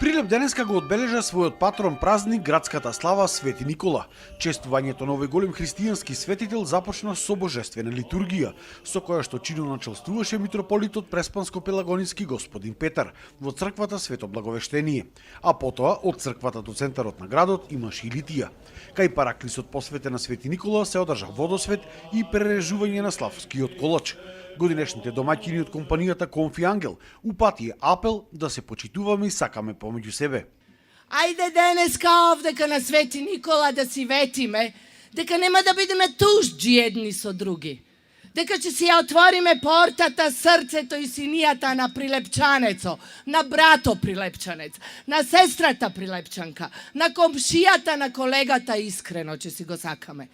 Прилеп денеска го одбележа својот патрон празник градската слава Свети Никола. Чествувањето на овој голем христијански светител започна со божествена литургија, со која што чиноначелствуваше митрополитот Преспанско-Пелагонински господин Петар во црквата Свето Благовештение, а потоа од црквата до центарот на градот имаше и литија. Кај параклисот посветен на Свети Никола се одржа водосвет и прережување на славскиот колач. Годинешните домаќини од компанијата Конфи Ангел упатија апел да се почитуваме и сакаме помеѓу себе. Ајде денеска овдека на Свети Никола да си ветиме дека нема да бидеме тужđи едни со други. Дека ќе си ја отвориме портата, срцето и синијата на прилепчанецо, на брато прилепчанец, на сестрата прилепчанка, на комшијата, на колегата искрено ќе си го сакаме.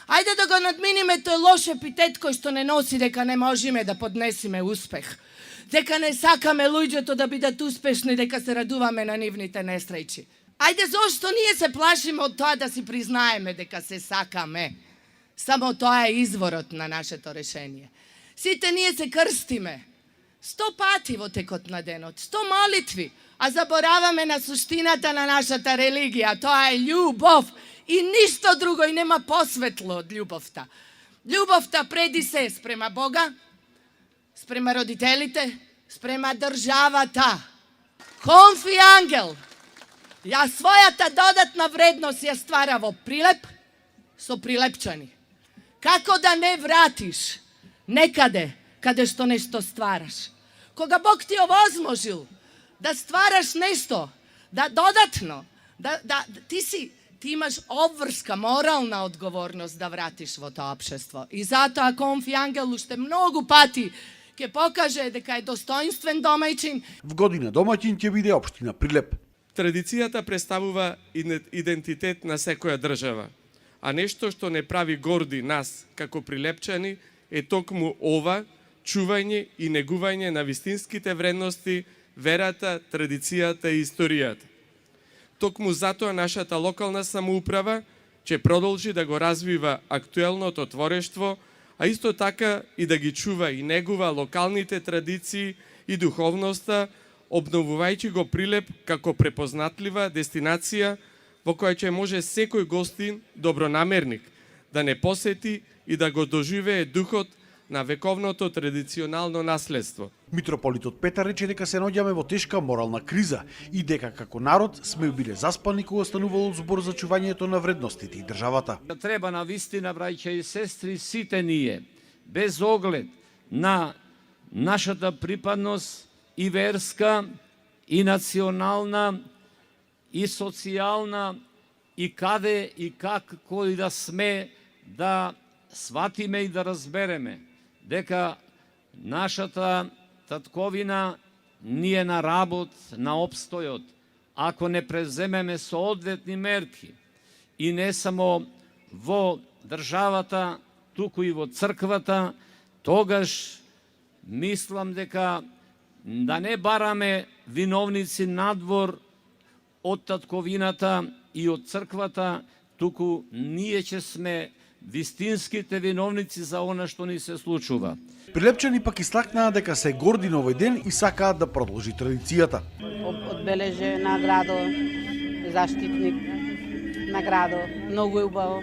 Ајде да го надминиме тој лош епитет кој што не носи дека не можеме да поднесиме успех. Дека не сакаме луѓето да бидат успешни, дека се радуваме на нивните несреќи. Ајде зошто ние се плашиме од тоа да си признаеме дека се сакаме. Само тоа е изворот на нашето решение. Сите ние се крстиме 100 пати во текот на денот, 100 молитви, а забораваме на суштината на нашата религија. Тоа е љубов. И ништо друго и нема посветло од љубовта. Љубовта преди се спрема Бога, спрема родителите, спрема државата. Конфи Ангел ја својата додатна вредност ја ствара во прилеп со прилепчани. Како да не вратиш некаде каде што нешто ствараш? Кога Бог ти овозможил да ствараш нешто, да додатно, ти имаш обврска, морална одговорност да вратиш во тоа општество. И затоа Конфи Ангел уште многу пати ќе покаже дека е достоинствен домаќин. В година домаќин ќе биде општина Прилеп. Традицијата представува идентитет на секоја држава, а нешто што не прави горди нас како прилепчани е токму ова чување и негување на вистинските вредности, верата, традицијата и историјата. Токму затоа нашата локална самоуправа ќе продолжи да го развива актуелното творештво, а исто така и да ги чува и негува локалните традиции и духовноста, обновувајќи го Прилеп како препознатлива дестинација во која ќе може секој гостин, добронамерник, да не посети и да го доживее духот на вековното традиционално наследство. Митрополитот Петар рече дека се наоѓаме во тешка морална криза и дека како народ сме биле заспани кога станувало збор за чувањето на вредностите и државата. Треба на вистина, браќа и сестри, сите ние, без оглед на нашата припадност и верска, и национална, и социјална, и каде и како и да сме, да сватиме и да разбереме дека нашата татковина ние на работ, на обстојот, ако не преземеме соодветни мерки и не само во државата, туку и во црквата, тогаш мислам дека да не бараме виновници надвор од татковината и од црквата, туку ние ќе сме вистинските виновници за она што ни се случува. Прилепчани пак истакнаа дека се горди на овој ден и сакаат да продолжи традицијата. Одбележе на градо, заштитник на градо, многу е убаво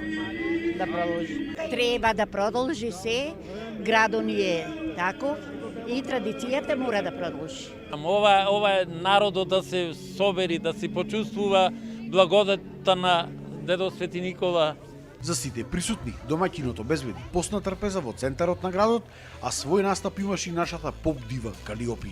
да продолжи. Треба да продолжи се, градо ни е таков и традицијата мора да продолжи. Ова е народот да се собери, да се почувствува благодата на дедо Свети Никола. За сите присутни, домаќинот обезбеди посна трпеза во центарот на градот, а свој настап имаше и нашата поп дива Калиопи.